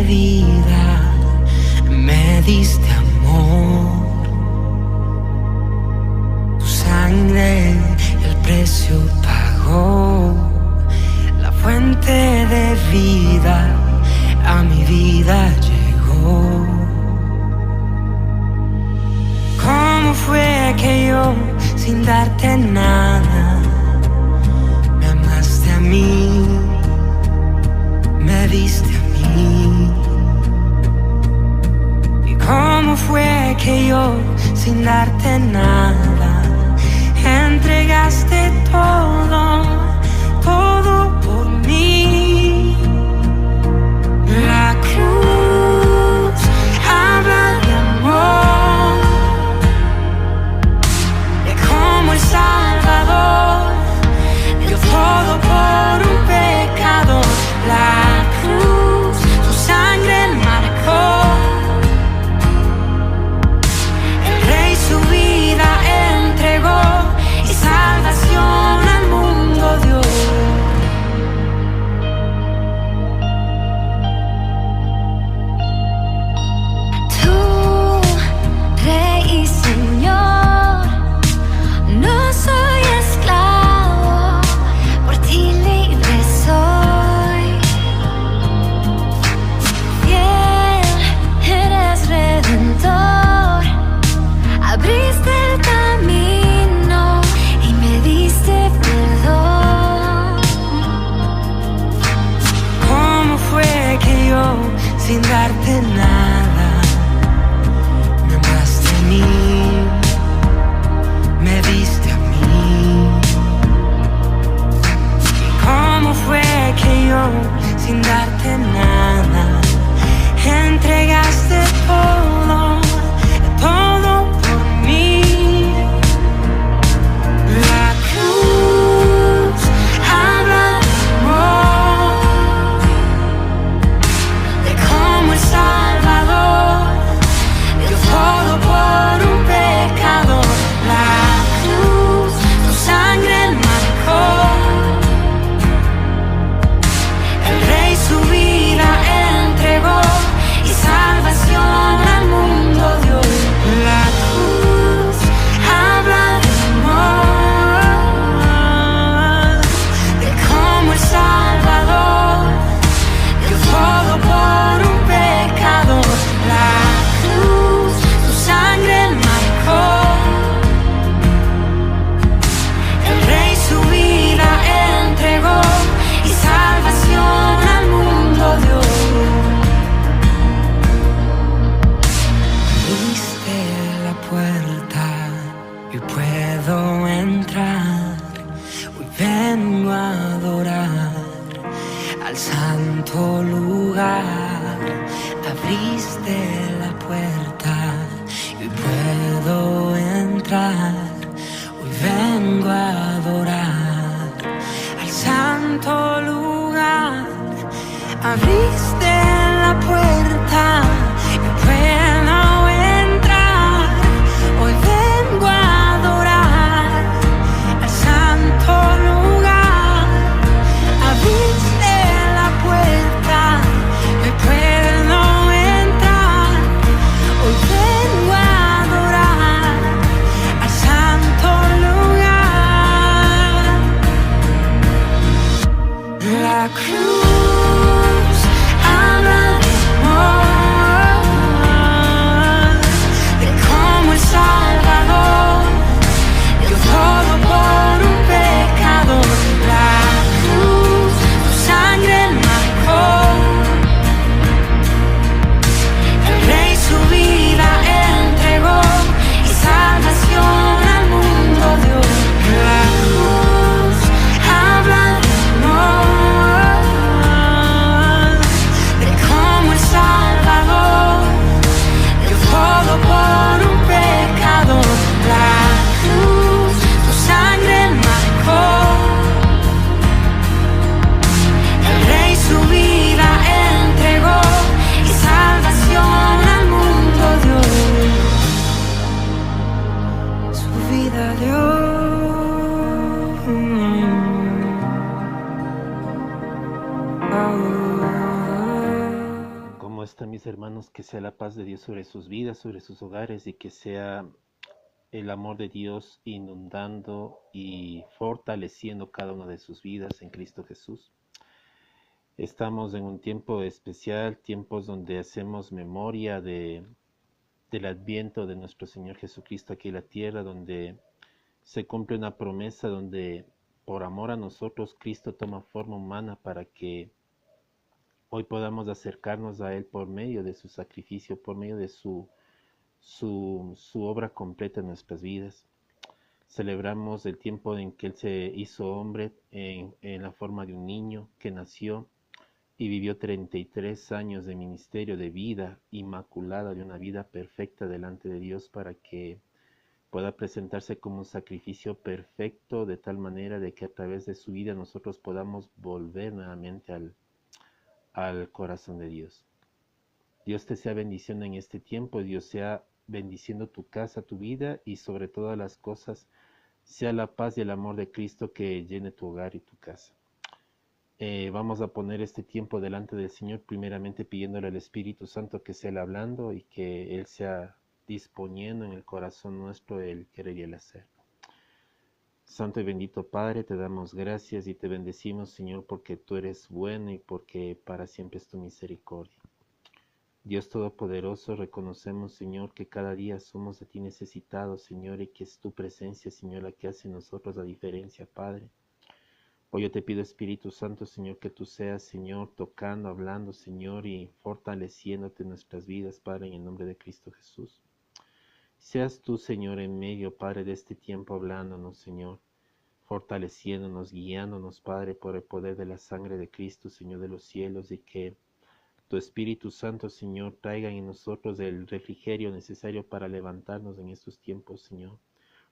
vida, me diste amor. Tu sangre el precio pagó. La fuente de vida a mi vida llegó. ¿Cómo fue que yo, sin darte nada, me amaste a mí, me diste a mí? ¿Y cómo fue que yo, sin darte nada, entregaste todo, todo por mí? La cruz habla de amor, de cómo el Salvador dio todo por un pecador. La cruz, su sangre marcó. El Rey su vida entregó y salvación al mundo dio. Sin darte nada, me amaste a mí, me diste a mí. ¿Y cómo fue que yo, sin darte nada, entregaste todo, todo por mí? La cruz habla de amor, el Salvador dio todo por un pecador. La cruz, su sangre marcó. El Rey su vida entregó y salvación al mundo dio. La cruz habla de amor, de cómo el Salvador dio todo por un pecador. La cruz, su sangre marcó. El Rey su vida entregó y salvación al mundo dio. Abriste la puerta y puedo entrar. Hoy vengo a adorar al santo lugar. Abriste la puerta y puedo entrar. Hoy vengo a adorar al santo lugar. Abriste la puerta y puedo entrar. Hoy vengo a adorar al santo lugar. Abriste la puerta y puedo entrar. Hoy vengo a adorar al santo lugar. La cruz mis hermanos, que sea la paz de Dios sobre sus vidas, sobre sus hogares, y que sea el amor de Dios inundando y fortaleciendo cada una de sus vidas en Cristo Jesús. Estamos en un tiempo especial, tiempos donde hacemos memoria del adviento de nuestro Señor Jesucristo aquí en la tierra, donde se cumple una promesa, donde por amor a nosotros Cristo toma forma humana para que hoy podamos acercarnos a Él por medio de su sacrificio, por medio de su obra completa en nuestras vidas. Celebramos el tiempo en que Él se hizo hombre en la forma de un niño que nació y vivió 33 años de ministerio, de vida inmaculada, de una vida perfecta delante de Dios, para que pueda presentarse como un sacrificio perfecto, de tal manera de que a través de su vida nosotros podamos volver nuevamente al corazón de Dios. Dios te sea bendición en este tiempo, Dios sea bendiciendo tu casa, tu vida, y sobre todas las cosas sea la paz y el amor de Cristo que llene tu hogar y tu casa. Vamos a poner este tiempo delante del Señor, primeramente pidiéndole al Espíritu Santo que sea Él hablando y que Él sea disponiendo en el corazón nuestro el querer y el hacer. Santo y bendito Padre, te damos gracias y te bendecimos, Señor, porque tú eres bueno y porque para siempre es tu misericordia. Dios Todopoderoso, reconocemos, Señor, que cada día somos de ti necesitados, Señor, y que es tu presencia, Señor, la que hace en nosotros la diferencia, Padre. Hoy yo te pido, Espíritu Santo, Señor, que tú seas, Señor, tocando, hablando, Señor, y fortaleciéndote en nuestras vidas, Padre, en el nombre de Cristo Jesús. Seas tú, Señor, en medio, Padre, de este tiempo hablándonos, Señor, fortaleciéndonos, guiándonos, Padre, por el poder de la sangre de Cristo, Señor de los cielos, y que tu Espíritu Santo, Señor, traiga en nosotros el refrigerio necesario para levantarnos en estos tiempos, Señor.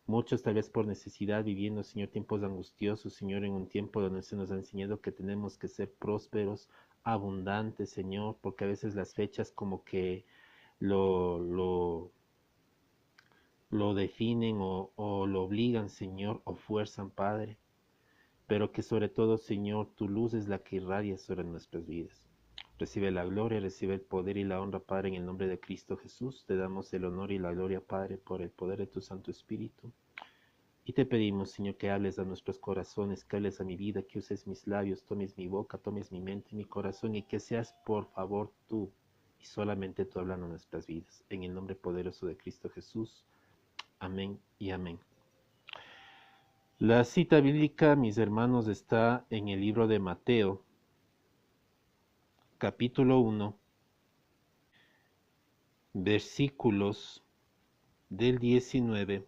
Muchos tal vez por necesidad viviendo, Señor, tiempos angustiosos, Señor, en un tiempo donde se nos ha enseñado que tenemos que ser prósperos, abundantes, Señor, porque a veces las fechas como que lo definen o lo obligan, Señor, o fuerzan, Padre, pero que sobre todo, Señor, tu luz es la que irradia sobre nuestras vidas. Recibe la gloria, recibe el poder y la honra, Padre, en el nombre de Cristo Jesús. Te damos el honor y la gloria, Padre, por el poder de tu Santo Espíritu. Y te pedimos, Señor, que hables a nuestros corazones, que hables a mi vida, que uses mis labios, tomes mi boca, tomes mi mente, mi corazón, y que seas, por favor, tú y solamente tú hablando en nuestras vidas. En el nombre poderoso de Cristo Jesús. Amén y amén. La cita bíblica, mis hermanos, está en el libro de Mateo, capítulo 1, versículos del 19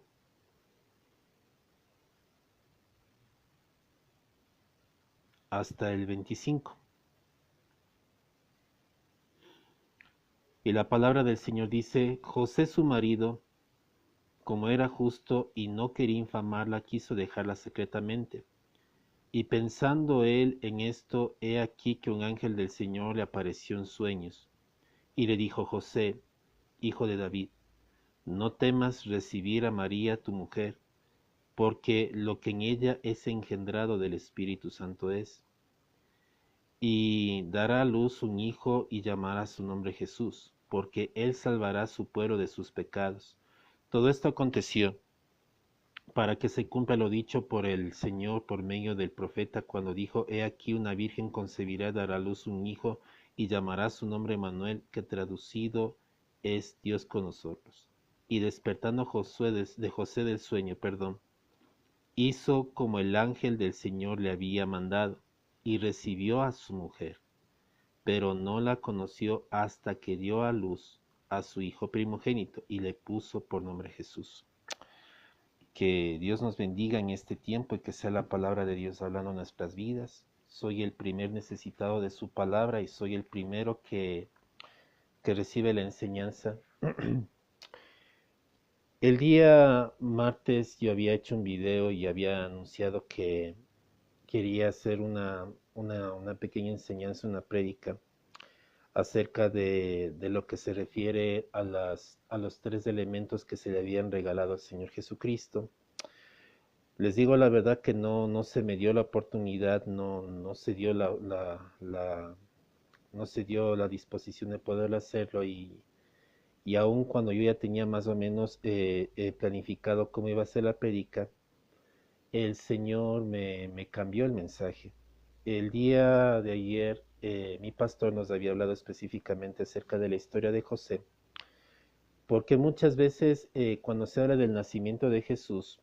hasta el 25. Y la palabra del Señor dice: José su marido, como era justo y no quería infamarla, quiso dejarla secretamente. Y pensando él en esto, he aquí que un ángel del Señor le apareció en sueños, y le dijo: José, hijo de David, no temas recibir a María tu mujer, porque lo que en ella es engendrado del Espíritu Santo es. Y dará a luz un hijo y llamará su nombre Jesús, porque él salvará a su pueblo de sus pecados. Todo esto aconteció para que se cumpla lo dicho por el Señor por medio del profeta, cuando dijo: He aquí una virgen concebirá, dará a luz un hijo y llamará su nombre Emmanuel, que traducido es Dios con nosotros. Y despertando José del sueño, hizo como el ángel del Señor le había mandado, y recibió a su mujer, pero no la conoció hasta que dio a luz a su hijo primogénito, y le puso por nombre Jesús. Que Dios nos bendiga en este tiempo y que sea la palabra de Dios hablando en nuestras vidas. Soy el primer necesitado de su palabra y soy el primero que recibe la enseñanza. El día martes yo había hecho un video y había anunciado que quería hacer una pequeña enseñanza, una prédica acerca de lo que se refiere a los tres elementos que se le habían regalado al Señor Jesucristo. Les digo la verdad que no se me dio la oportunidad, no se dio no se dio la disposición de poder hacerlo y aun cuando yo ya tenía más o menos planificado cómo iba a ser la prédica, el Señor me cambió el mensaje. El día de ayer mi pastor nos había hablado específicamente acerca de la historia de José, porque muchas veces cuando se habla del nacimiento de Jesús,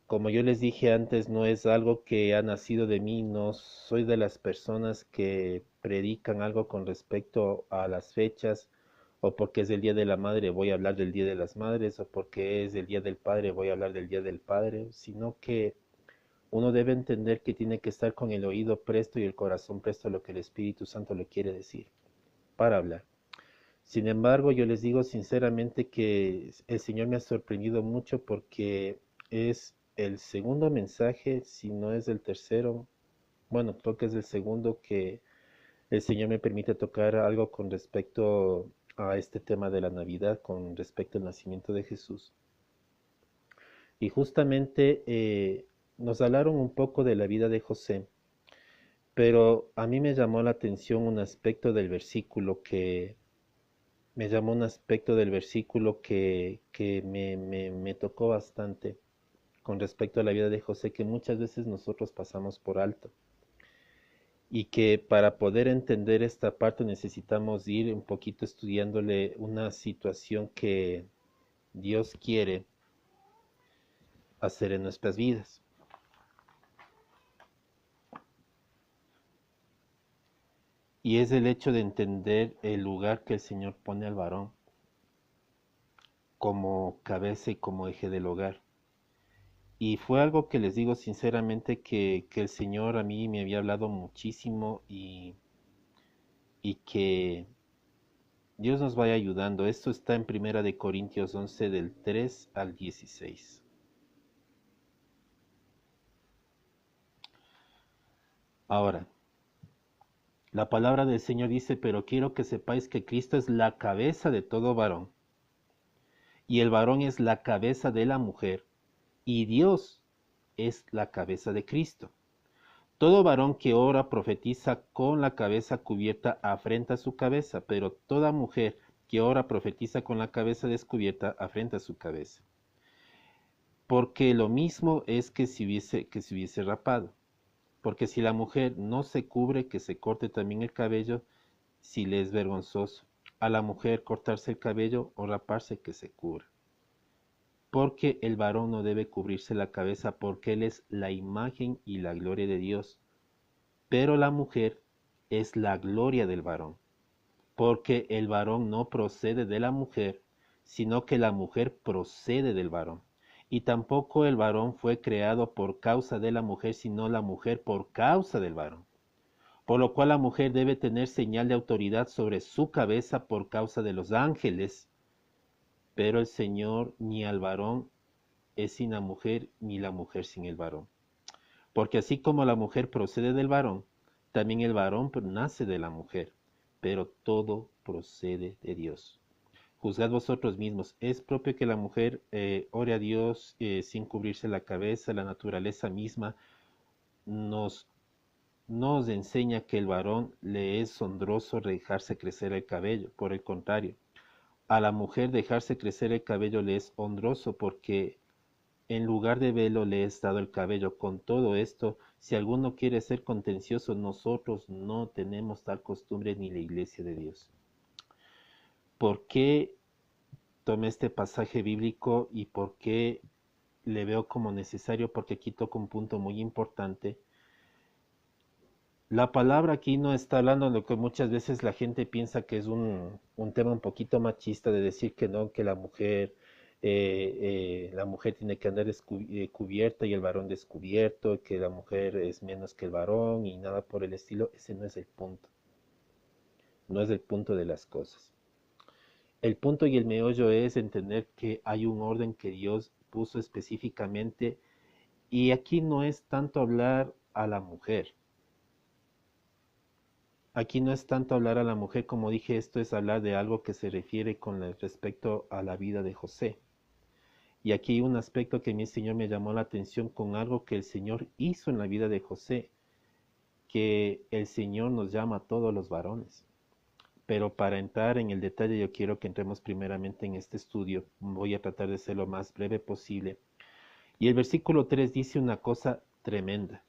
como yo les dije antes, no es algo que ha nacido de mí, no soy de las personas que predican algo con respecto a las fechas, o porque es el Día de la Madre voy a hablar del Día de las Madres, o porque es el Día del Padre voy a hablar del Día del Padre, sino que uno debe entender que tiene que estar con el oído presto y el corazón presto a lo que el Espíritu Santo le quiere decir para hablar. Sin embargo, yo les digo sinceramente que el Señor me ha sorprendido mucho porque es el segundo mensaje, si no es el tercero, bueno, creo que es el segundo que el Señor me permite tocar algo con respecto a este tema de la Navidad, con respecto al nacimiento de Jesús. Y justamente nos hablaron un poco de la vida de José, pero a mí me llamó la atención un aspecto del versículo que me llamó un aspecto del versículo que me tocó bastante con respecto a la vida de José, que muchas veces nosotros pasamos por alto. Y que para poder entender esta parte necesitamos ir un poquito estudiándole una situación que Dios quiere hacer en nuestras vidas. Y es el hecho de entender el lugar que el Señor pone al varón como cabeza y como eje del hogar. Y fue algo que les digo sinceramente que el Señor a mí me había hablado muchísimo y que Dios nos vaya ayudando. Esto está en Primera de Corintios 11 del 3 al 16. Ahora, la palabra del Señor dice, pero quiero que sepáis que Cristo es la cabeza de todo varón, y el varón es la cabeza de la mujer, y Dios es la cabeza de Cristo. Todo varón que ora profetiza con la cabeza cubierta afrenta su cabeza, pero toda mujer que ora profetiza con la cabeza descubierta afrenta su cabeza. Porque lo mismo es que se hubiese rapado. Porque si la mujer no se cubre, que se corte también el cabello, si le es vergonzoso. A la mujer cortarse el cabello o raparse, que se cubra. Porque el varón no debe cubrirse la cabeza, porque él es la imagen y la gloria de Dios. Pero la mujer es la gloria del varón, porque el varón no procede de la mujer, sino que la mujer procede del varón. Y tampoco el varón fue creado por causa de la mujer, sino la mujer por causa del varón. Por lo cual la mujer debe tener señal de autoridad sobre su cabeza por causa de los ángeles. Pero el Señor ni al varón es sin la mujer, ni la mujer sin el varón. Porque así como la mujer procede del varón, también el varón nace de la mujer, pero todo procede de Dios. Juzgad vosotros mismos, ¿es propio que la mujer ore a Dios sin cubrirse la cabeza? La naturaleza misma nos, nos enseña que el varón le es honroso dejarse crecer el cabello. Por el contrario, a la mujer dejarse crecer el cabello le es honroso porque en lugar de velo le es dado el cabello. Con todo esto, si alguno quiere ser contencioso, nosotros no tenemos tal costumbre ni la iglesia de Dios. ¿Por qué tomé este pasaje bíblico y por qué le veo como necesario? Porque aquí toca un punto muy importante. La palabra aquí no está hablando de lo que muchas veces la gente piensa que es un tema un poquito machista, de decir que no, que la mujer tiene que andar cubierta y el varón descubierto, que la mujer es menos que el varón y nada por el estilo. Ese no es el punto. No es el punto de las cosas. El punto y el meollo es entender que hay un orden que Dios puso específicamente, y aquí no es tanto hablar a la mujer. Aquí no es tanto hablar a la mujer, como dije, esto es hablar de algo que se refiere con respecto a la vida de José. Y aquí hay un aspecto que mi Señor me llamó la atención con algo que el Señor hizo en la vida de José, que el Señor nos llama a todos los varones. Pero para entrar en el detalle, yo quiero que entremos primeramente en este estudio. Voy a tratar de ser lo más breve posible. Y el versículo 3 dice una cosa tremenda.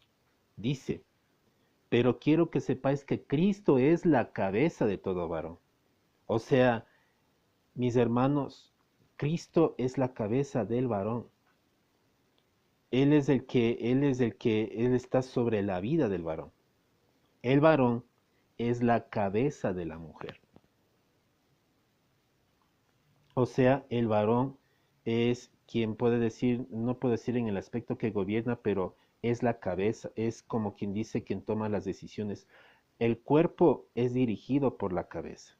Dice, pero quiero que sepáis que Cristo es la cabeza de todo varón. O sea, mis hermanos, Cristo es la cabeza del varón. Él está sobre la vida del varón. El varón es la cabeza de la mujer. O sea, el varón es quien puede decir, no puedo decir en el aspecto que gobierna, pero es la cabeza, es como quien dice quien toma las decisiones. El cuerpo es dirigido por la cabeza.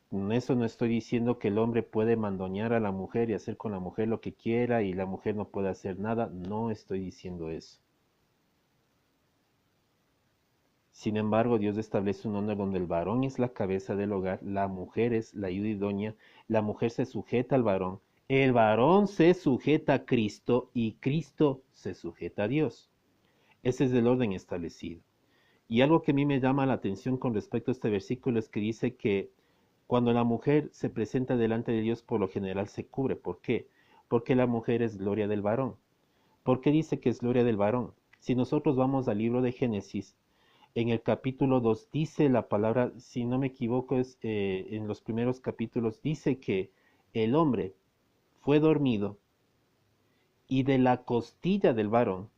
Con eso no estoy diciendo que el hombre puede mandonear a la mujer y hacer con la mujer lo que quiera y la mujer no puede hacer nada. No estoy diciendo eso. Sin embargo, Dios establece un orden donde el varón es la cabeza del hogar, la mujer es la ayuda idónea, la mujer se sujeta al varón, el varón se sujeta a Cristo y Cristo se sujeta a Dios. Ese es el orden establecido. Y algo que a mí me llama la atención con respecto a este versículo es que dice que cuando la mujer se presenta delante de Dios, por lo general se cubre. ¿Por qué? Porque la mujer es gloria del varón. ¿Por qué dice que es gloria del varón? Si nosotros vamos al libro de Génesis, en el capítulo 2 dice la palabra, si no me equivoco, en los primeros capítulos, dice que el hombre fue dormido y de la costilla del varón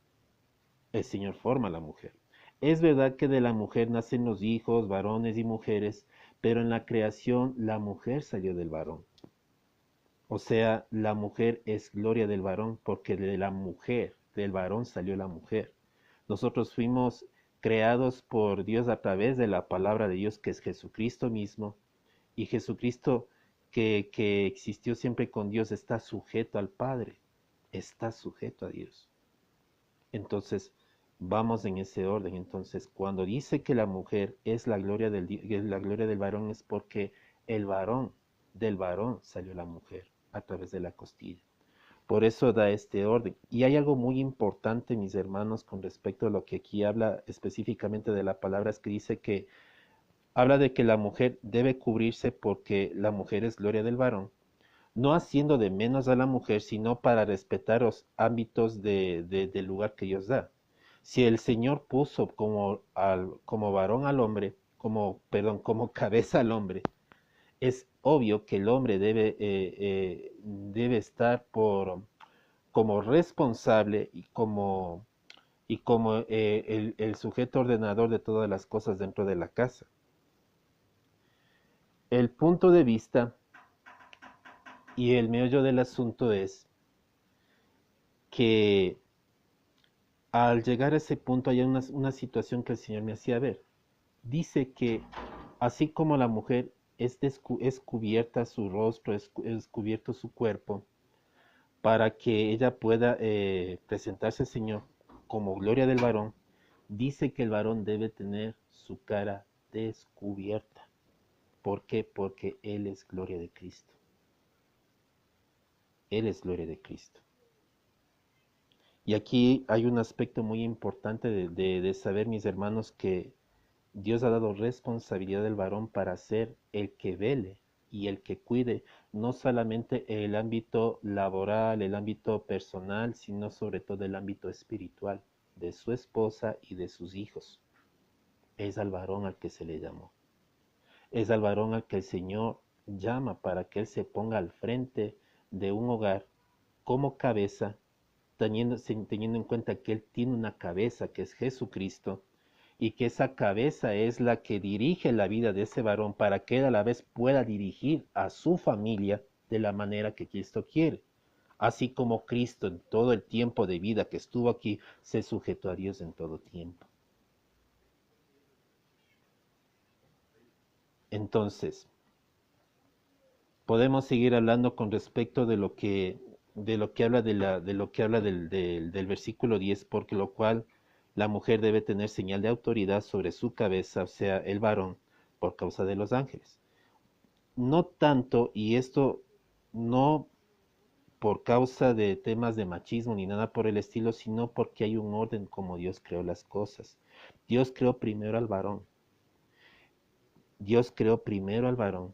el Señor forma a la mujer. Es verdad que de la mujer nacen los hijos, varones y mujeres, pero en la creación la mujer salió del varón. O sea, la mujer es gloria del varón porque de la mujer, del varón salió la mujer. Nosotros fuimos creados por Dios a través de la palabra de Dios que es Jesucristo mismo. Y Jesucristo que existió siempre con Dios está sujeto al Padre, está sujeto a Dios. Entonces, vamos en ese orden. Entonces, cuando dice que la mujer es la gloria del varón, es porque del varón salió la mujer a través de la costilla. Por eso da este orden. Y hay algo muy importante, mis hermanos, con respecto a lo que aquí habla específicamente de la palabra, es que dice que habla de que la mujer debe cubrirse porque la mujer es gloria del varón, no haciendo de menos a la mujer, sino para respetar los ámbitos del lugar que Dios da. Si el Señor puso como varón al hombre, como cabeza al hombre, es obvio que el hombre debe estar como responsable y como el sujeto ordenador de todas las cosas dentro de la casa. El punto de vista y el meollo del asunto es que al llegar a ese punto hay una situación que el Señor me hacía ver. Dice que así como la mujer es cubierta su rostro, es cubierto su cuerpo, para que ella pueda presentarse al Señor como gloria del varón, dice que el varón debe tener su cara descubierta. ¿Por qué? Porque Él es gloria de Cristo. Él es gloria de Cristo. Y aquí hay un aspecto muy importante de saber, mis hermanos, que Dios ha dado responsabilidad del varón para ser el que vele y el que cuide, no solamente el ámbito laboral, el ámbito personal, sino sobre todo el ámbito espiritual de su esposa y de sus hijos. Es al varón al que se le llamó. Es al varón al que el Señor llama para que él se ponga al frente de un hogar como cabeza, teniendo en cuenta que él tiene una cabeza que es Jesucristo y que esa cabeza es la que dirige la vida de ese varón para que él a la vez pueda dirigir a su familia de la manera que Cristo quiere. Así como Cristo en todo el tiempo de vida que estuvo aquí se sujetó a Dios en todo tiempo. Entonces, podemos seguir hablando con respecto de lo que habla del versículo 10, porque lo cual la mujer debe tener señal de autoridad sobre su cabeza, o sea, el varón, por causa de los ángeles. No tanto, y esto no por causa de temas de machismo ni nada por el estilo, sino porque hay un orden como Dios creó las cosas. Dios creó primero al varón. Dios creó primero al varón.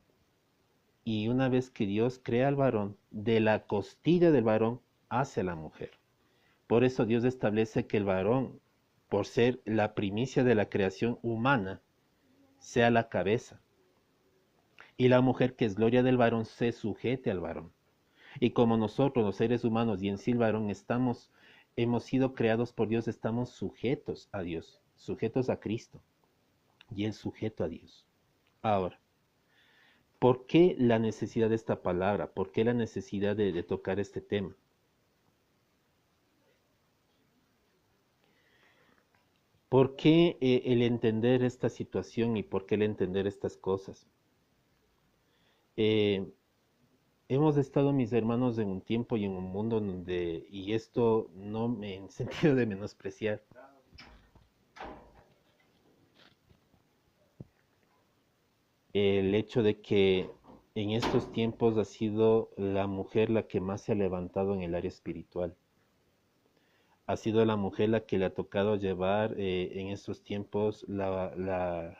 Y una vez que Dios crea al varón, de la costilla del varón hace a la mujer. Por eso Dios establece que el varón, por ser la primicia de la creación humana, sea la cabeza. Y la mujer, que es gloria del varón, se sujete al varón. Y como nosotros, los seres humanos, y en sí el varón, hemos sido creados por Dios, estamos sujetos a Dios, sujetos a Cristo, y Él sujeto a Dios. Ahora, ¿por qué la necesidad de esta palabra? ¿Por qué la necesidad de tocar este tema? ¿Por qué el entender esta situación y por qué el entender estas cosas? Eh, Hemos estado, mis hermanos, en un tiempo y en un mundo donde, y esto no me en sentido de menospreciar, el hecho de que en estos tiempos ha sido la mujer la que más se ha levantado en el área espiritual. Ha sido la mujer la que le ha tocado llevar en estos tiempos la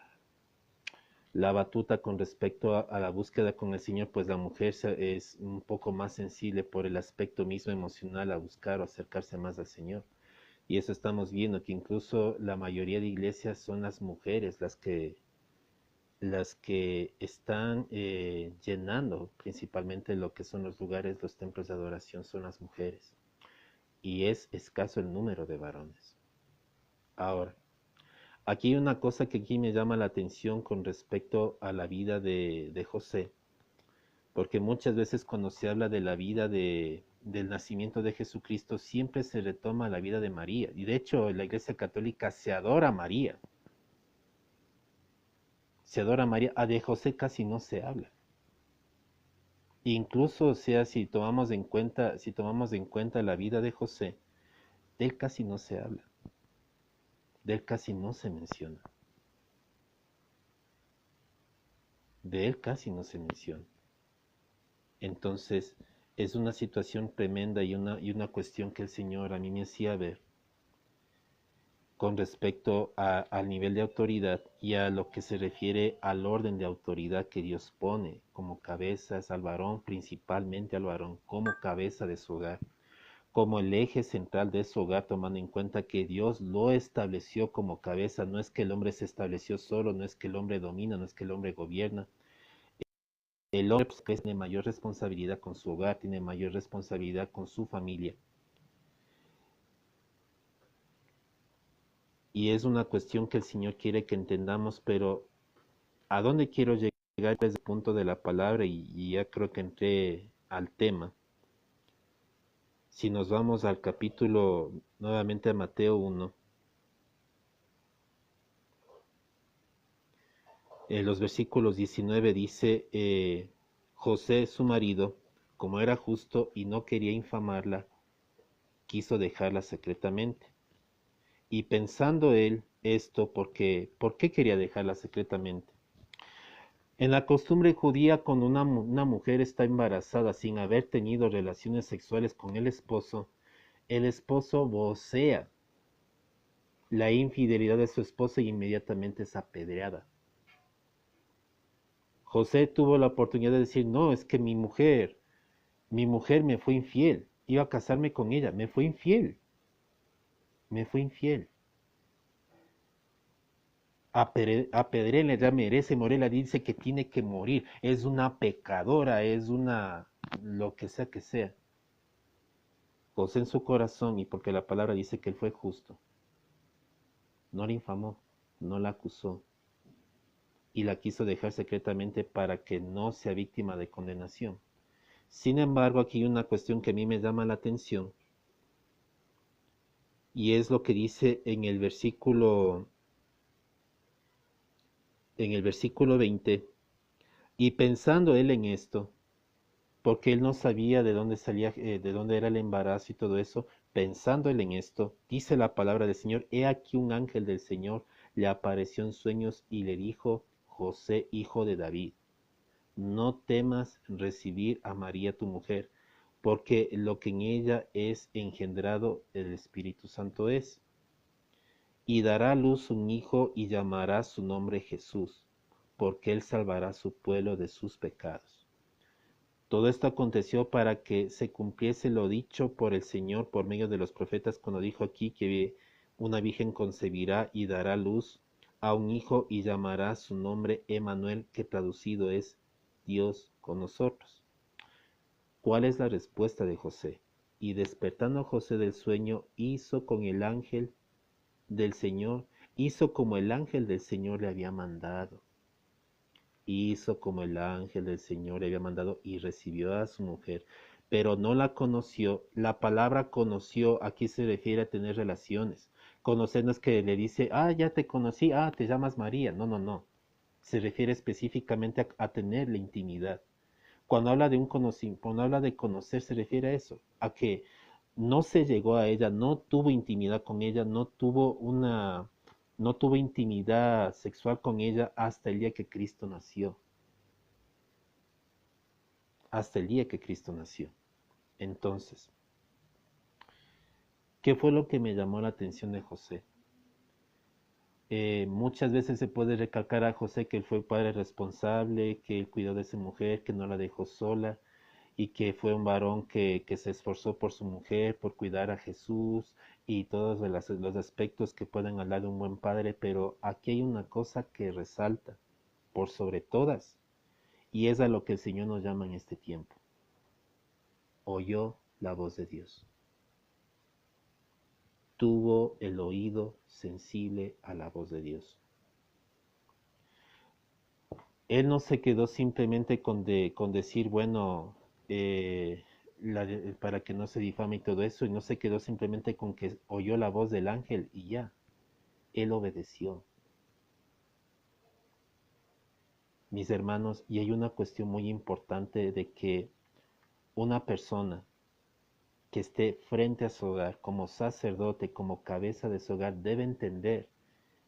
batuta con respecto a la búsqueda con el Señor, pues la mujer es un poco más sensible por el aspecto mismo emocional a buscar o acercarse más al Señor. Y eso estamos viendo, que incluso la mayoría de iglesias son las mujeres las que están llenando principalmente lo que son los lugares, los templos de adoración, son las mujeres. Y es escaso el número de varones. Ahora, aquí hay una cosa que aquí me llama la atención con respecto a la vida de José, porque muchas veces cuando se habla de la vida del nacimiento de Jesucristo, siempre se retoma la vida de María. Y de hecho, en la Iglesia Católica se adora a María. Se adora a María. A de José casi no se habla. Incluso, o sea, si tomamos en cuenta la vida de José, de él casi no se habla. De él casi no se menciona. De él casi no se menciona. Entonces, es una situación tremenda y una cuestión que el Señor a mí me hacía ver con respecto al nivel de autoridad y a lo que se refiere al orden de autoridad que Dios pone como cabezas al varón, principalmente al varón, como cabeza de su hogar, como el eje central de su hogar, tomando en cuenta que Dios lo estableció como cabeza. No es que el hombre se estableció solo, no es que el hombre domina, no es que el hombre gobierna. El hombre pues, tiene mayor responsabilidad con su hogar, tiene mayor responsabilidad con su familia. Y es una cuestión que el Señor quiere que entendamos, pero ¿a dónde quiero llegar desde el punto de la palabra? Y ya creo que entré al tema. Si nos vamos al capítulo, nuevamente a Mateo 1, en los versículos 19 dice, José su marido, como era justo y no quería infamarla, quiso dejarla secretamente. Y pensando él esto, ¿por qué quería dejarla secretamente? En la costumbre judía, cuando una mujer está embarazada sin haber tenido relaciones sexuales con el esposo vocea la infidelidad de su esposa y inmediatamente es apedreada. José tuvo la oportunidad de decir, no, es que mi mujer me fue infiel, iba a casarme con ella, me fue infiel, me fue infiel. Apedréle, ya merece morir, la dice que tiene que morir, es una pecadora, es lo que sea que sea. José en su corazón, y porque la palabra dice que él fue justo, no la infamó, no la acusó, y la quiso dejar secretamente para que no sea víctima de condenación. Sin embargo, aquí hay una cuestión que a mí me llama la atención, y es lo que dice en el versículo 20, y pensando él en esto, porque él no sabía de dónde salía, de dónde era el embarazo y todo eso, pensando él en esto, dice la palabra del Señor, he aquí un ángel del Señor le apareció en sueños y le dijo, José, hijo de David, no temas recibir a María tu mujer, porque lo que en ella es engendrado el Espíritu Santo es. Y dará a luz un hijo y llamará su nombre Jesús, porque él salvará a su pueblo de sus pecados. Todo esto aconteció para que se cumpliese lo dicho por el Señor por medio de los profetas cuando dijo aquí que una virgen concebirá y dará luz a un hijo y llamará su nombre Emmanuel, que traducido es Dios con nosotros. ¿Cuál es la respuesta de José? Y despertando José del sueño, hizo con el ángel del Señor, hizo como el ángel del Señor le había mandado. Hizo como el ángel del Señor le había mandado y recibió a su mujer, pero no la conoció. La palabra conoció aquí se refiere a tener relaciones. Conocer no es que le dice, ya te conocí, te llamas María. No, no, no. Se refiere específicamente a tener la intimidad. Cuando habla de un conocimiento, cuando habla de conocer, se refiere a eso, a que no se llegó a ella, no tuvo intimidad con ella, no tuvo intimidad sexual con ella hasta el día que Cristo nació. Hasta el día que Cristo nació. Entonces, ¿qué fue lo que me llamó la atención de José? Muchas veces se puede recalcar a José que él fue el padre responsable, que él cuidó de esa mujer, que no la dejó sola, y que fue un varón que se esforzó por su mujer, por cuidar a Jesús y todos los aspectos que pueden hablar de un buen padre, pero aquí hay una cosa que resalta por sobre todas, y es a lo que el Señor nos llama en este tiempo. Oyó la voz de Dios. Tuvo el oído sensible a la voz de Dios. Él no se quedó simplemente con decir, bueno, para que no se difame y todo eso, y no se quedó simplemente con que oyó la voz del ángel y ya. Él obedeció. Mis hermanos, y hay una cuestión muy importante de que una persona que esté frente a su hogar como sacerdote, como cabeza de su hogar, debe entender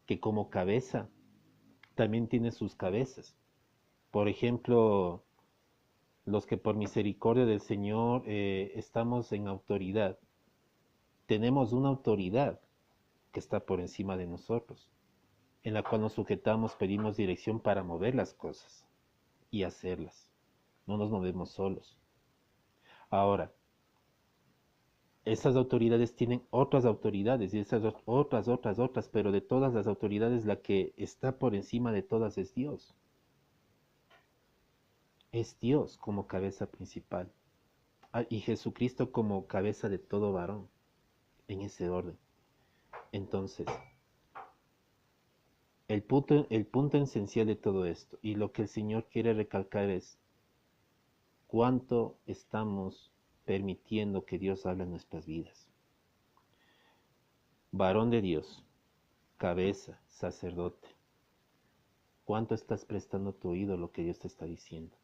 que como cabeza también tiene sus cabezas. Por ejemplo, los que por misericordia del Señor estamos en autoridad, tenemos una autoridad que está por encima de nosotros, en la cual nos sujetamos, pedimos dirección para mover las cosas y hacerlas. No nos movemos solos. Ahora, esas autoridades tienen otras autoridades y esas otras, pero de todas las autoridades la que está por encima de todas es Dios. Es Dios como cabeza principal y Jesucristo como cabeza de todo varón, en ese orden. Entonces, el punto esencial de todo esto y lo que el Señor quiere recalcar es cuánto estamos permitiendo que Dios hable en nuestras vidas. Varón de Dios, cabeza, sacerdote, ¿cuánto estás prestando tu oído a lo que Dios te está diciendo?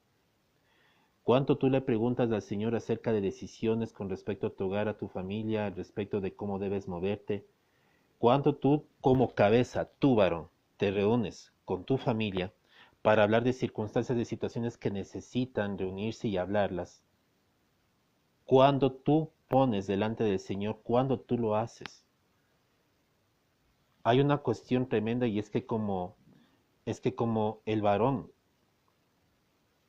¿Cuánto tú le preguntas al Señor acerca de decisiones con respecto a tu hogar, a tu familia, al respecto de cómo debes moverte? ¿Cuánto tú como cabeza, tú varón, te reúnes con tu familia para hablar de circunstancias, de situaciones que necesitan reunirse y hablarlas? ¿Cuándo tú pones delante del Señor? ¿Cuándo tú lo haces? Hay una cuestión tremenda y es que como el varón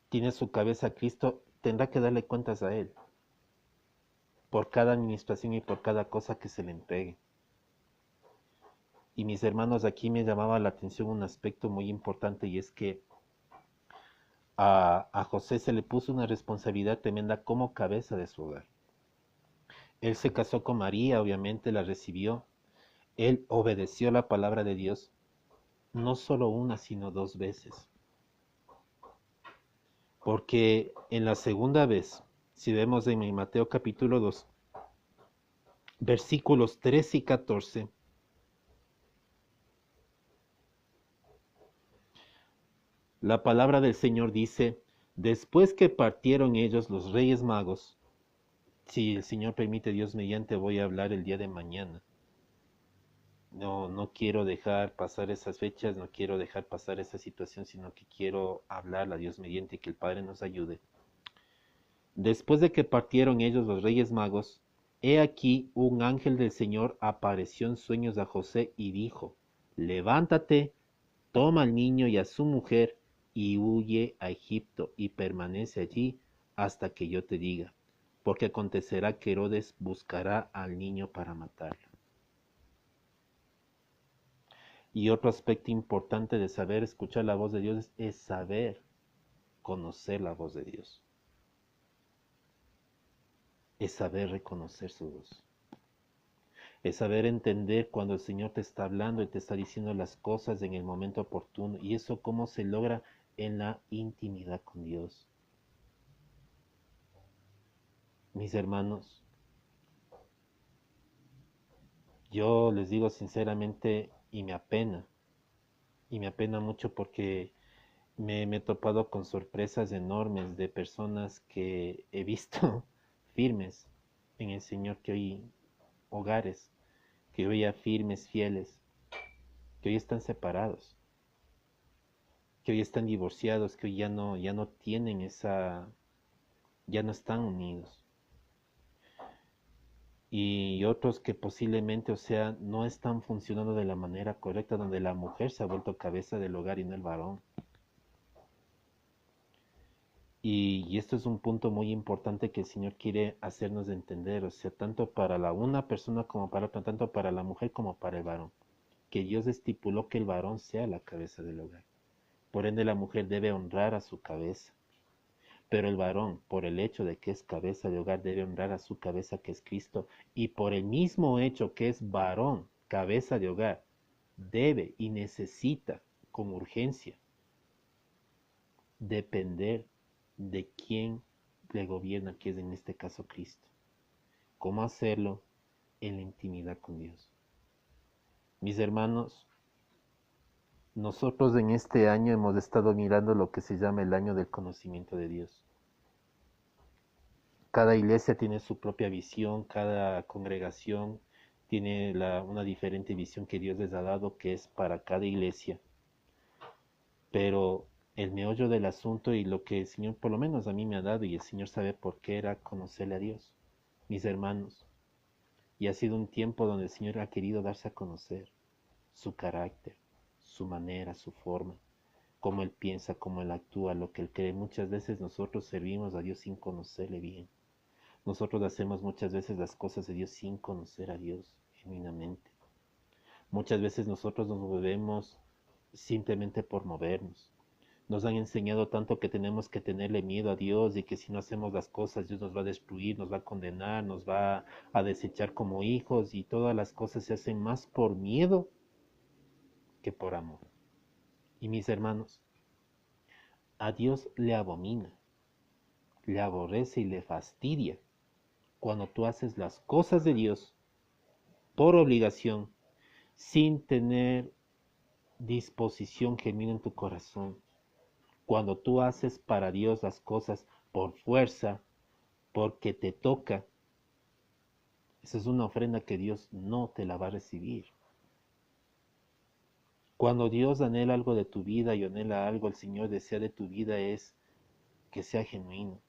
tiene su cabeza a Cristo, tendrá que darle cuentas a Él por cada administración y por cada cosa que se le entregue. Y mis hermanos, aquí me llamaba la atención un aspecto muy importante y es que a José se le puso una responsabilidad tremenda como cabeza de su hogar. Él se casó con María, obviamente la recibió. Él obedeció la palabra de Dios, no solo una, sino dos veces. Porque en la segunda vez, si vemos en Mateo capítulo 2, versículos 13 y 14, la palabra del Señor dice, después que partieron ellos los reyes magos, si el Señor permite, Dios mediante, voy a hablar el día de mañana. No quiero dejar pasar esas fechas, no quiero dejar pasar esa situación, sino que quiero hablar a Dios mediante y que el Padre nos ayude. Después de que partieron ellos los reyes magos, he aquí un ángel del Señor apareció en sueños a José y dijo, levántate, toma al niño y a su mujer y huye a Egipto y permanece allí hasta que yo te diga, porque acontecerá que Herodes buscará al niño para matarlo. Y otro aspecto importante de saber escuchar la voz de Dios es saber conocer la voz de Dios. Es saber reconocer su voz. Es saber entender cuando el Señor te está hablando y te está diciendo las cosas en el momento oportuno. Y eso cómo se logra en la intimidad con Dios. Mis hermanos, yo les digo sinceramente y me apena mucho porque me he topado con sorpresas enormes de personas que he visto firmes en el Señor, que hoy hogares, que hoy ya firmes, fieles, que hoy están separados, que hoy están divorciados, que hoy ya no tienen ya no están unidos. Y otros que posiblemente, o sea, no están funcionando de la manera correcta, donde la mujer se ha vuelto cabeza del hogar y no el varón. Y esto es un punto muy importante que el Señor quiere hacernos entender, o sea, tanto para una persona como para otra, tanto para la mujer como para el varón, que Dios estipuló que el varón sea la cabeza del hogar. Por ende, la mujer debe honrar a su cabeza, pero el varón, por el hecho de que es cabeza de hogar, debe honrar a su cabeza, que es Cristo, y por el mismo hecho que es varón, cabeza de hogar, debe y necesita con urgencia depender de quién le gobierna, que es en este caso Cristo. ¿Cómo hacerlo? En la intimidad con Dios. Mis hermanos, nosotros en este año hemos estado mirando lo que se llama el año del conocimiento de Dios. Cada iglesia tiene su propia visión, cada congregación tiene una diferente visión que Dios les ha dado, que es para cada iglesia. Pero el meollo del asunto y lo que el Señor por lo menos a mí me ha dado, y el Señor sabe por qué, era conocerle a Dios, mis hermanos. Y ha sido un tiempo donde el Señor ha querido darse a conocer su carácter, su manera, su forma, cómo Él piensa, cómo Él actúa, lo que Él cree. Muchas veces nosotros servimos a Dios sin conocerle bien. Nosotros hacemos muchas veces las cosas de Dios sin conocer a Dios genuinamente. Muchas veces nosotros nos movemos simplemente por movernos. Nos han enseñado tanto que tenemos que tenerle miedo a Dios y que si no hacemos las cosas Dios nos va a destruir, nos va a condenar, nos va a desechar como hijos, y todas las cosas se hacen más por miedo que por amor. Y mis hermanos, a Dios le abomina, le aborrece y le fastidia cuando tú haces las cosas de Dios por obligación, sin tener disposición genuina en tu corazón. Cuando tú haces para Dios las cosas por fuerza, porque te toca, esa es una ofrenda que Dios no te la va a recibir. Cuando Dios anhela algo de tu vida y anhela algo, el Señor desea de tu vida, es que sea genuino.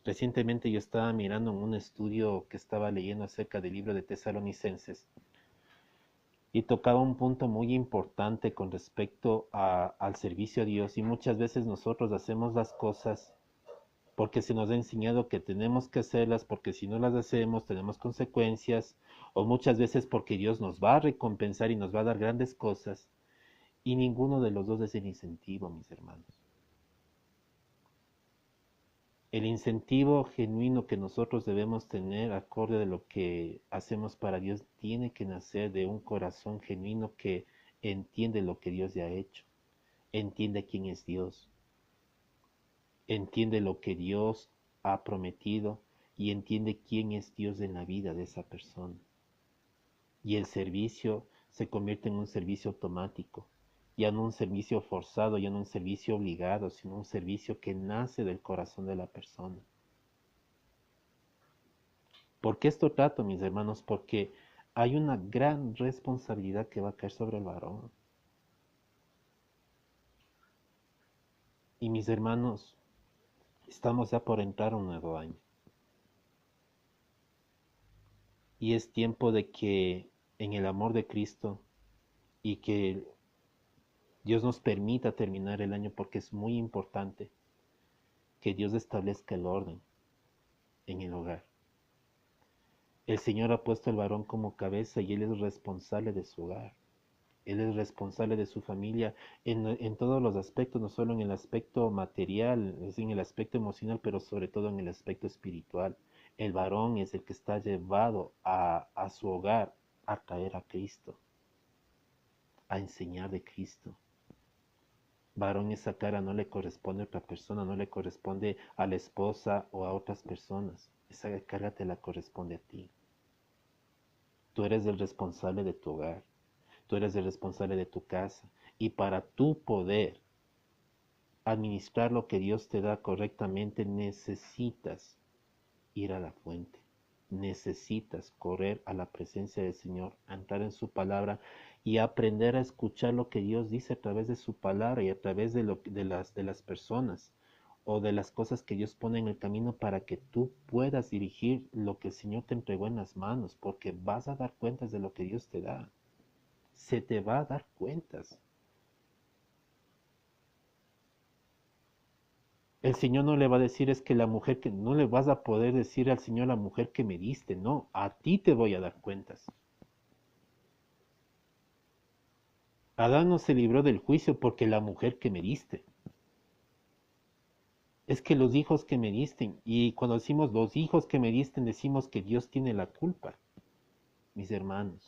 Recientemente yo estaba mirando en un estudio que estaba leyendo acerca del libro de Tesalonicenses, y tocaba un punto muy importante con respecto al servicio a Dios. Y muchas veces nosotros hacemos las cosas porque se nos ha enseñado que tenemos que hacerlas, porque si no las hacemos tenemos consecuencias, o muchas veces porque Dios nos va a recompensar y nos va a dar grandes cosas, y ninguno de los dos es el incentivo, mis hermanos. El incentivo genuino que nosotros debemos tener acorde de lo que hacemos para Dios tiene que nacer de un corazón genuino que entiende lo que Dios ya ha hecho, entiende quién es Dios, entiende lo que Dios ha prometido y entiende quién es Dios en la vida de esa persona. Y el servicio se convierte en un servicio automático, ya no un servicio forzado, ya no un servicio obligado, sino un servicio que nace del corazón de la persona. ¿Por qué esto trato, mis hermanos? Porque hay una gran responsabilidad que va a caer sobre el varón. Y mis hermanos, Estamos ya por entrar a un nuevo año. Y es tiempo de que en el amor de Cristo y que Dios nos permita terminar el año, porque es muy importante que Dios establezca el orden en el hogar. El Señor ha puesto al varón como cabeza y Él es responsable de su hogar. Él es responsable de su familia en todos los aspectos, no solo en el aspecto material, es en el aspecto emocional, pero sobre todo en el aspecto espiritual. El varón es el que está llevado a su hogar a traer a Cristo, a enseñar de Cristo. Varón, esa cara no le corresponde a otra persona, no le corresponde a la esposa o a otras personas. Esa carga te la corresponde a ti. Tú eres el responsable de tu hogar. Tú eres el responsable de tu casa. Y para tú poder administrar lo que Dios te da correctamente, necesitas ir a la fuente. Necesitas correr a la presencia del Señor, entrar en su palabra y aprender a escuchar lo que Dios dice a través de su palabra y a través de las personas o de las cosas que Dios pone en el camino para que tú puedas dirigir lo que el Señor te entregó en las manos, porque vas a dar cuentas de lo que Dios te da. Se te va a dar cuentas. El Señor no le va a decir es que la mujer que no le vas a poder decir al Señor la mujer que me diste, no, a ti te voy a dar cuentas. Adán no se libró del juicio porque la mujer que me diste. Es que los hijos que me diste, y cuando decimos los hijos que me diste, decimos que Dios tiene la culpa, mis hermanos.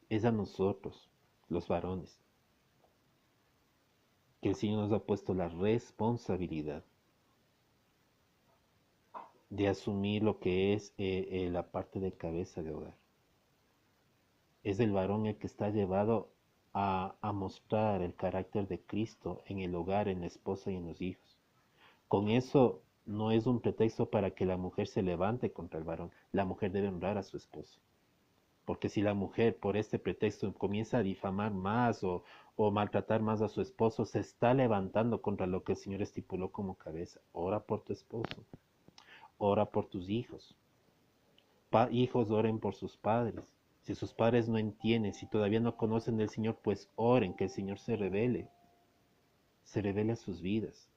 Es a nosotros, los varones, que el Señor nos ha puesto la responsabilidad de asumir lo que es la parte de cabeza de hogar. Es el varón el que está llevado a mostrar el carácter de Cristo en el hogar, en la esposa y en los hijos. Con eso no es un pretexto para que la mujer se levante contra el varón. La mujer debe honrar a su esposo. Porque si la mujer por este pretexto comienza a difamar más o maltratar más a su esposo, se está levantando contra lo que el Señor estipuló como cabeza. Ora por tu esposo, ora por tus hijos. Hijos, oren por sus padres. Si sus padres no entienden, si todavía no conocen del Señor, pues oren que el Señor se revele a sus vidas.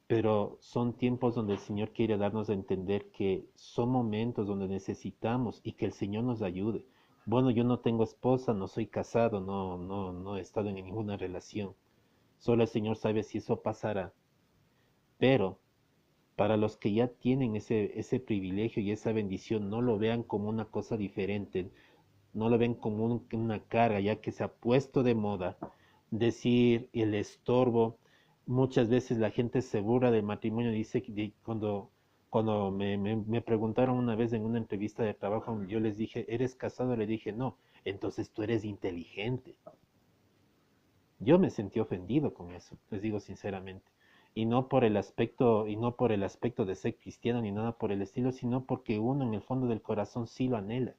Pero son tiempos donde el Señor quiere darnos a entender que son momentos donde necesitamos y que el Señor nos ayude. Bueno, yo no tengo esposa, no soy casado, no he estado en ninguna relación. Solo el Señor sabe si eso pasará. Pero para los que ya tienen ese privilegio y esa bendición, no lo vean como una cosa diferente, no lo ven como una carga, ya que se ha puesto de moda decir el estorbo. Muchas veces la gente se burla del matrimonio, dice que cuando me preguntaron una vez en una entrevista de trabajo, yo les dije, ¿eres casado? Le dije, no, entonces tú eres inteligente. Yo me sentí ofendido con eso, les digo sinceramente. Y no por el aspecto de ser cristiano ni nada por el estilo, sino porque uno en el fondo del corazón sí lo anhela.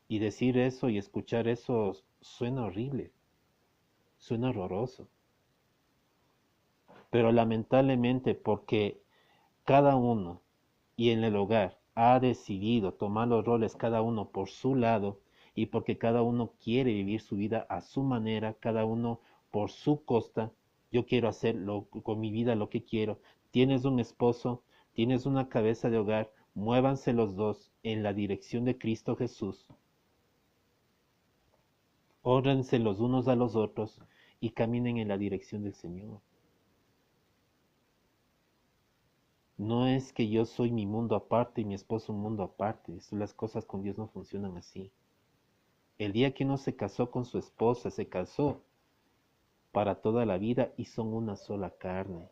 Y decir eso y escuchar eso suena horrible, suena horroroso. Pero lamentablemente porque cada uno y en el hogar ha decidido tomar los roles cada uno por su lado y porque cada uno quiere vivir su vida a su manera, cada uno por su costa, yo quiero hacer con mi vida lo que quiero. Tienes un esposo, tienes una cabeza de hogar, muévanse los dos en la dirección de Cristo Jesús. Hónrense los unos a los otros y caminen en la dirección del Señor. No es que yo soy mi mundo aparte y mi esposo un mundo aparte. Las cosas con Dios no funcionan así. El día que uno se casó con su esposa, se casó para toda la vida y son una sola carne.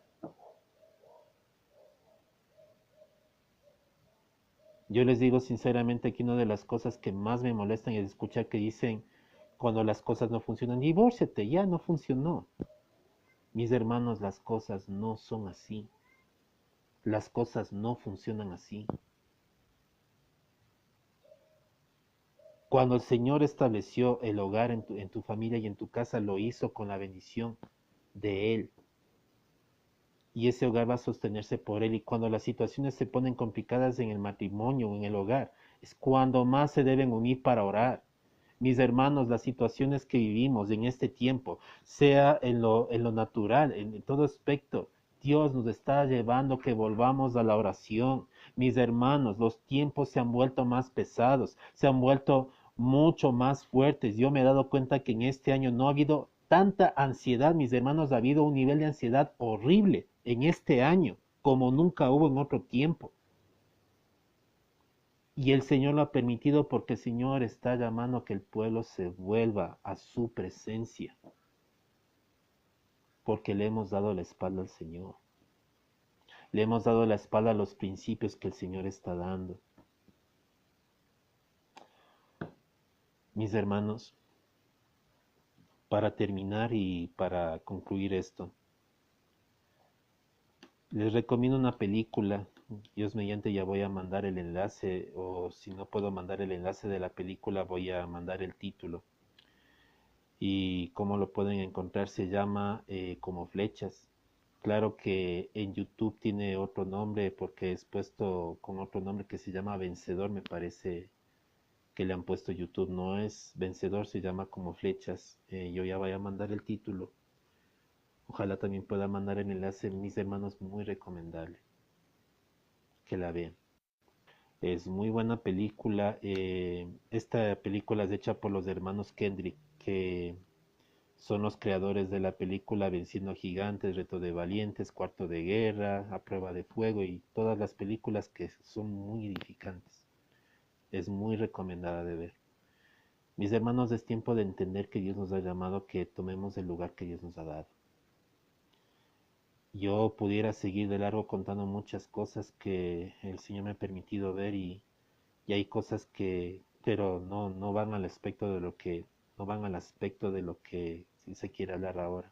Yo les digo sinceramente que una de las cosas que más me molestan es escuchar que dicen cuando las cosas no funcionan, divórciate, ya no funcionó. Mis hermanos, las cosas no son así. Las cosas no funcionan así. Cuando el Señor estableció el hogar en tu familia y en tu casa, lo hizo con la bendición de Él. Y ese hogar va a sostenerse por Él. Y cuando las situaciones se ponen complicadas en el matrimonio o en el hogar, es cuando más se deben unir para orar. Mis hermanos, las situaciones que vivimos en este tiempo, sea en lo natural, en todo aspecto, Dios nos está llevando que volvamos a la oración. Mis hermanos, los tiempos se han vuelto más pesados, se han vuelto mucho más fuertes. Yo me he dado cuenta que en este año no ha habido tanta ansiedad, mis hermanos, ha habido un nivel de ansiedad horrible en este año, como nunca hubo en otro tiempo. Y el Señor lo ha permitido porque el Señor está llamando a que el pueblo se vuelva a su presencia, porque le hemos dado la espalda al Señor. Le hemos dado la espalda a los principios que el Señor está dando. Mis hermanos, para terminar y para concluir esto, les recomiendo una película. Dios mediante ya voy a mandar el enlace, o si no puedo mandar el enlace de la película, voy a mandar el título. Y cómo lo pueden encontrar, se llama Como Flechas. Claro que en YouTube tiene otro nombre porque es puesto con otro nombre que se llama Vencedor, me parece que le han puesto YouTube. No es Vencedor, se llama Como Flechas. Yo ya voy a mandar el título. Ojalá también pueda mandar el enlace, mis hermanos, muy recomendable que la vean. Es muy buena película. Esta película es hecha por los hermanos Kendrick, que son los creadores de la película Venciendo a Gigantes, Reto de Valientes, Cuarto de Guerra, A Prueba de Fuego y todas las películas que son muy edificantes. Es muy recomendada de ver. Mis hermanos, es tiempo de entender que Dios nos ha llamado a que tomemos el lugar que Dios nos ha dado. Yo pudiera seguir de largo contando muchas cosas que el Señor me ha permitido ver y hay cosas que, pero no van al aspecto de lo que, no van al aspecto de lo que sí se quiere hablar ahora.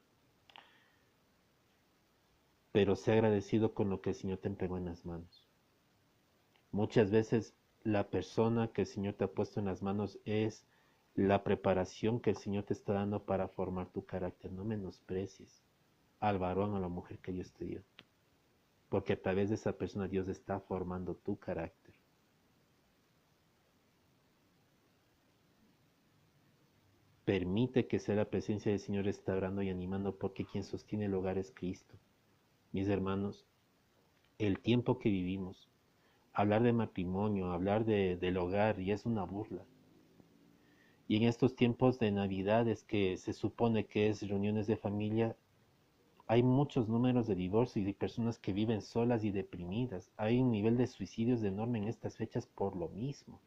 Pero sé agradecido con lo que el Señor te entregó en las manos. Muchas veces la persona que el Señor te ha puesto en las manos es la preparación que el Señor te está dando para formar tu carácter. No menosprecies al varón o a la mujer que Dios te dio, porque a través de esa persona Dios está formando tu carácter. Permite que sea la presencia del Señor restaurando y animando, porque quien sostiene el hogar es Cristo. Mis hermanos, el tiempo que vivimos, hablar de matrimonio, hablar del hogar, y es una burla. Y en estos tiempos de Navidades, que se supone que es reuniones de familia, hay muchos números de divorcios y personas que viven solas y deprimidas. Hay un nivel de suicidios enorme en estas fechas por lo mismo.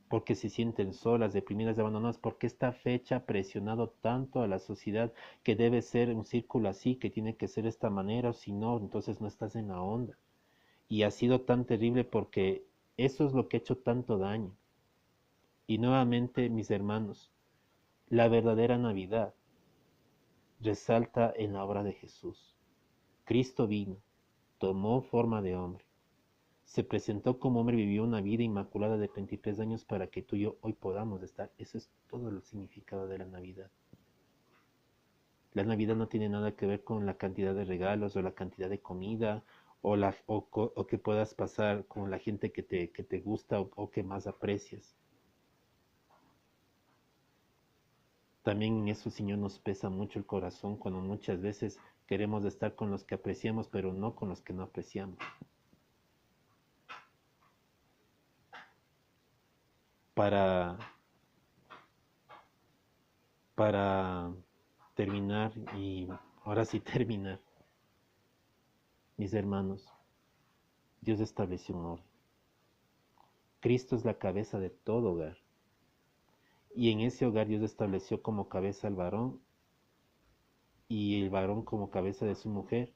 Porque se sienten solas, deprimidas, abandonadas, porque esta fecha ha presionado tanto a la sociedad que debe ser un círculo así, que tiene que ser de esta manera, o si no, entonces no estás en la onda. Y ha sido tan terrible porque eso es lo que ha hecho tanto daño. Y nuevamente, mis hermanos, la verdadera Navidad resalta en la obra de Jesús. Cristo vino, tomó forma de hombre, se presentó como hombre, vivió una vida inmaculada de 23 años para que tú y yo hoy podamos estar. Eso es todo el significado de la Navidad. La Navidad no tiene nada que ver con la cantidad de regalos o la cantidad de comida o que puedas pasar con la gente que te gusta o que más aprecias. También en eso, Señor, nos pesa mucho el corazón cuando muchas veces queremos estar con los que apreciamos, pero no con los que no apreciamos. Para terminar, y ahora sí terminar, mis hermanos, Dios estableció un orden. Cristo es la cabeza de todo hogar. Y en ese hogar Dios estableció como cabeza al varón y el varón como cabeza de su mujer,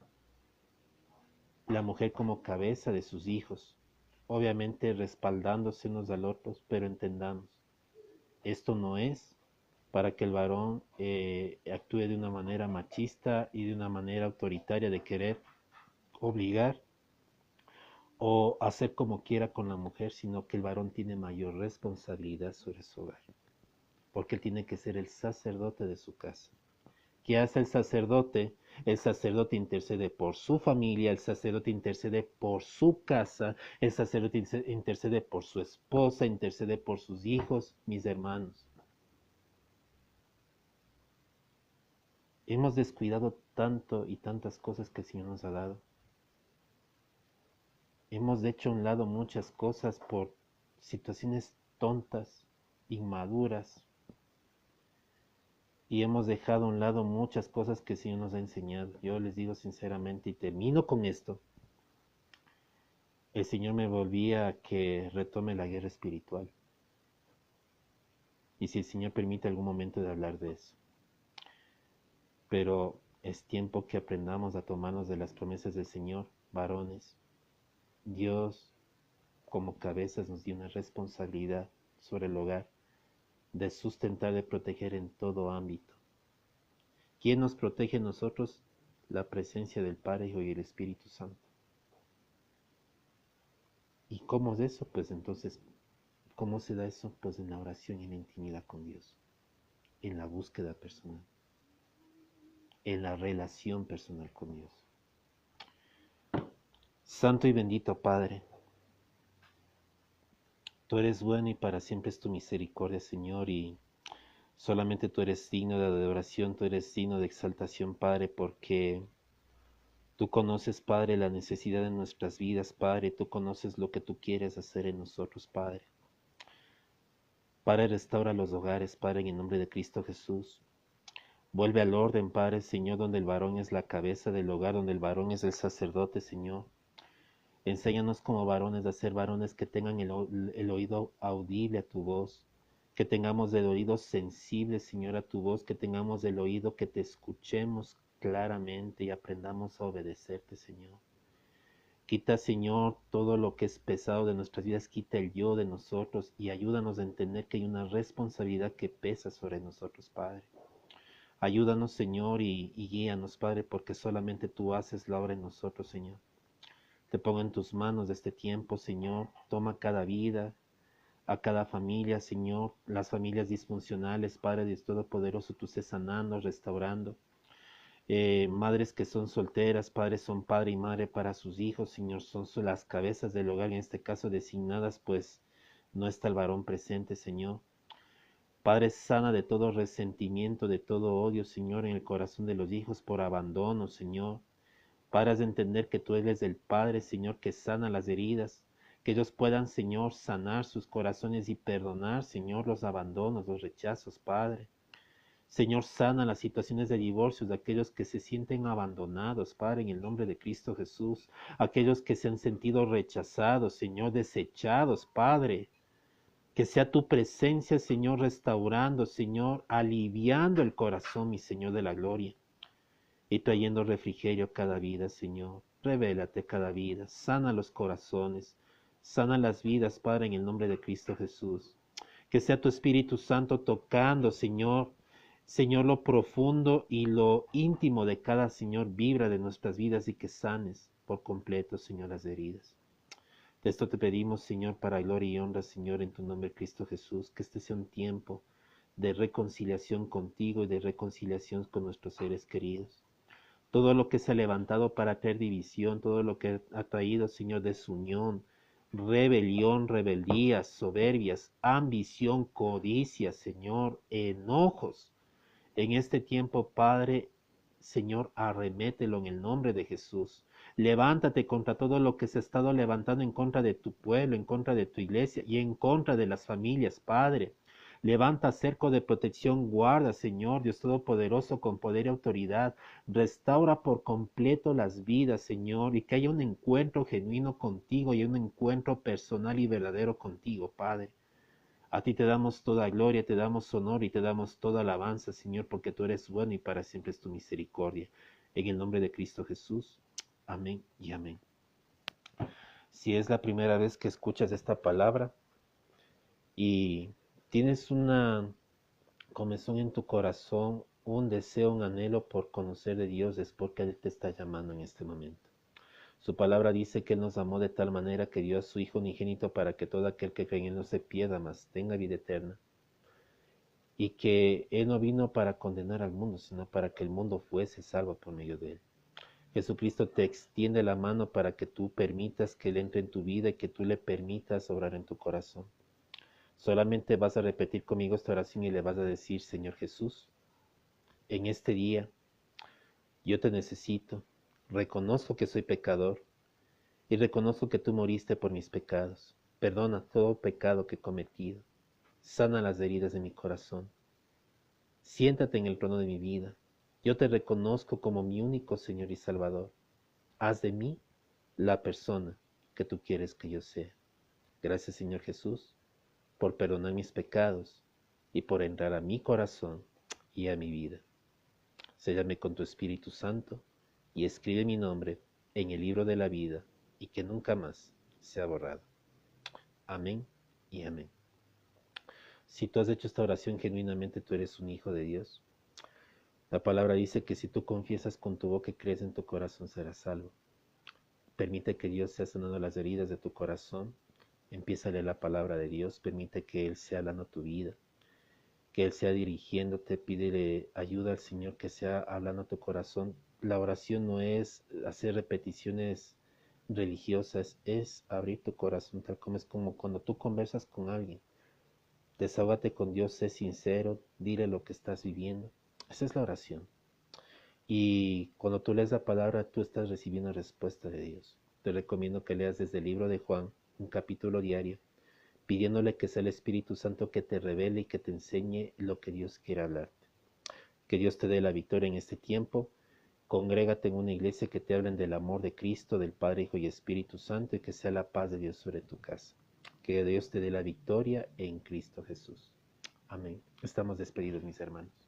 la mujer como cabeza de sus hijos, obviamente respaldándose unos al otros, pero entendamos, esto no es para que el varón actúe de una manera machista y de una manera autoritaria de querer obligar o hacer como quiera con la mujer, sino que el varón tiene mayor responsabilidad sobre su hogar, porque él tiene que ser el sacerdote de su casa. ¿Qué hace el sacerdote? El sacerdote intercede por su familia, el sacerdote intercede por su casa, el sacerdote intercede por su esposa, intercede por sus hijos, mis hermanos. Hemos descuidado tanto y tantas cosas que el Señor nos ha dado. Hemos hecho a un lado muchas cosas por situaciones tontas, inmaduras, y hemos dejado a un lado muchas cosas que el Señor nos ha enseñado. Yo les digo sinceramente y termino con esto. El Señor me volvía a que retome la guerra espiritual. Y si el Señor permite algún momento de hablar de eso. Pero es tiempo que aprendamos a tomarnos de las promesas del Señor, varones. Dios como cabezas nos dio una responsabilidad sobre el hogar de sustentar, de proteger en todo ámbito. ¿Quién nos protege a nosotros? La presencia del Padre, Hijo y el Espíritu Santo. ¿Y cómo es eso? Pues entonces, ¿cómo se da eso? Pues en la oración y en la intimidad con Dios, en la búsqueda personal, en la relación personal con Dios. Santo y bendito Padre, tú eres bueno y para siempre es tu misericordia, Señor, y solamente tú eres digno de adoración, tú eres digno de exaltación, Padre, porque tú conoces, Padre, la necesidad de nuestras vidas, Padre, tú conoces lo que tú quieres hacer en nosotros, Padre. Padre, restaura los hogares, Padre, en el nombre de Cristo Jesús. Vuelve al orden, Padre, Señor, donde el varón es la cabeza del hogar, donde el varón es el sacerdote, Señor. Enséñanos como varones a ser varones que tengan el oído audible a tu voz, que tengamos el oído sensible, Señor, a tu voz, que tengamos el oído que te escuchemos claramente y aprendamos a obedecerte, Señor. Quita, Señor, todo lo que es pesado de nuestras vidas, quita el yo de nosotros y ayúdanos a entender que hay una responsabilidad que pesa sobre nosotros, Padre. Ayúdanos, Señor, y guíanos, Padre, porque solamente tú haces la obra en nosotros, Señor. Te pongo en tus manos de este tiempo, Señor. Toma cada vida, a cada familia, Señor. Las familias disfuncionales, Padre Dios Todopoderoso, tú estés sanando, restaurando. Madres que son solteras, padres son padre y madre para sus hijos, Señor, son las cabezas del hogar, en este caso designadas, pues no está el varón presente, Señor. Padre, sana de todo resentimiento, de todo odio, Señor, en el corazón de los hijos por abandono, Señor. Padre, haz de entender que tú eres el Padre, Señor, que sana las heridas, que ellos puedan, Señor, sanar sus corazones y perdonar, Señor, los abandonos, los rechazos, Padre. Señor, sana las situaciones de divorcio de aquellos que se sienten abandonados, Padre, en el nombre de Cristo Jesús. Aquellos que se han sentido rechazados, Señor, desechados, Padre. Que sea tu presencia, Señor, restaurando, Señor, aliviando el corazón, mi Señor de la gloria. Y trayendo refrigerio a cada vida, Señor. Revélate cada vida, sana los corazones, sana las vidas, Padre, en el nombre de Cristo Jesús. Que sea tu Espíritu Santo tocando, Señor, Señor, lo profundo y lo íntimo de cada, Señor, vibra de nuestras vidas y que sanes por completo, Señor, las heridas. De esto te pedimos, Señor, para gloria y honra, Señor, en tu nombre, Cristo Jesús, que este sea un tiempo de reconciliación contigo y de reconciliación con nuestros seres queridos. Todo lo que se ha levantado para traer división, todo lo que ha traído, Señor, desunión, rebelión, rebeldías, soberbias, ambición, codicia, Señor, enojos, en este tiempo, Padre, Señor, arremételo en el nombre de Jesús. Levántate contra todo lo que se ha estado levantando en contra de tu pueblo, en contra de tu iglesia y en contra de las familias, Padre. Levanta cerco de protección, guarda, Señor, Dios Todopoderoso, con poder y autoridad. Restaura por completo las vidas, Señor, y que haya un encuentro genuino contigo y un encuentro personal y verdadero contigo, Padre. A ti te damos toda gloria, te damos honor y te damos toda alabanza, Señor, porque tú eres bueno y para siempre es tu misericordia. En el nombre de Cristo Jesús. Amén y amén. Si es la primera vez que escuchas esta palabra y tienes una comezón en tu corazón, un deseo, un anhelo por conocer de Dios, es porque Él te está llamando en este momento. Su palabra dice que Él nos amó de tal manera que dio a su Hijo unigénito para que todo aquel que cree en Él no se pierda, mas tenga vida eterna. Y que Él no vino para condenar al mundo, sino para que el mundo fuese salvo por medio de Él. Jesucristo te extiende la mano para que tú permitas que Él entre en tu vida y que tú le permitas obrar en tu corazón. Solamente vas a repetir conmigo esta oración y le vas a decir: Señor Jesús, en este día yo te necesito, reconozco que soy pecador y reconozco que tú moriste por mis pecados. Perdona todo pecado que he cometido, sana las heridas de mi corazón. Siéntate en el trono de mi vida. Yo te reconozco como mi único Señor y Salvador. Haz de mí la persona que tú quieres que yo sea. Gracias, Señor Jesús, por perdonar mis pecados y por entrar a mi corazón y a mi vida. Séllame con tu Espíritu Santo y escribe mi nombre en el libro de la vida y que nunca más sea borrado. Amén y amén. Si tú has hecho esta oración genuinamente, tú eres un hijo de Dios. La palabra dice que si tú confiesas con tu boca y crees en tu corazón, serás salvo. Permite que Dios sea sanando las heridas de tu corazón. Empieza a leer la palabra de Dios. Permite que Él sea hablando tu vida, que Él sea dirigiéndote. Pídele ayuda al Señor, que sea hablando a tu corazón. La oración no es hacer repeticiones religiosas, es abrir tu corazón, tal como es como cuando tú conversas con alguien. Desahógate con Dios, sé sincero, dile lo que estás viviendo. Esa es la oración. Y cuando tú lees la palabra, tú estás recibiendo respuesta de Dios. Te recomiendo que leas desde el libro de Juan, un capítulo diario, pidiéndole que sea el Espíritu Santo que te revele y que te enseñe lo que Dios quiere hablarte. Que Dios te dé la victoria en este tiempo. Congrégate en una iglesia que te hablen del amor de Cristo, del Padre, Hijo y Espíritu Santo, y que sea la paz de Dios sobre tu casa. Que Dios te dé la victoria en Cristo Jesús. Amén. Estamos despedidos, mis hermanos.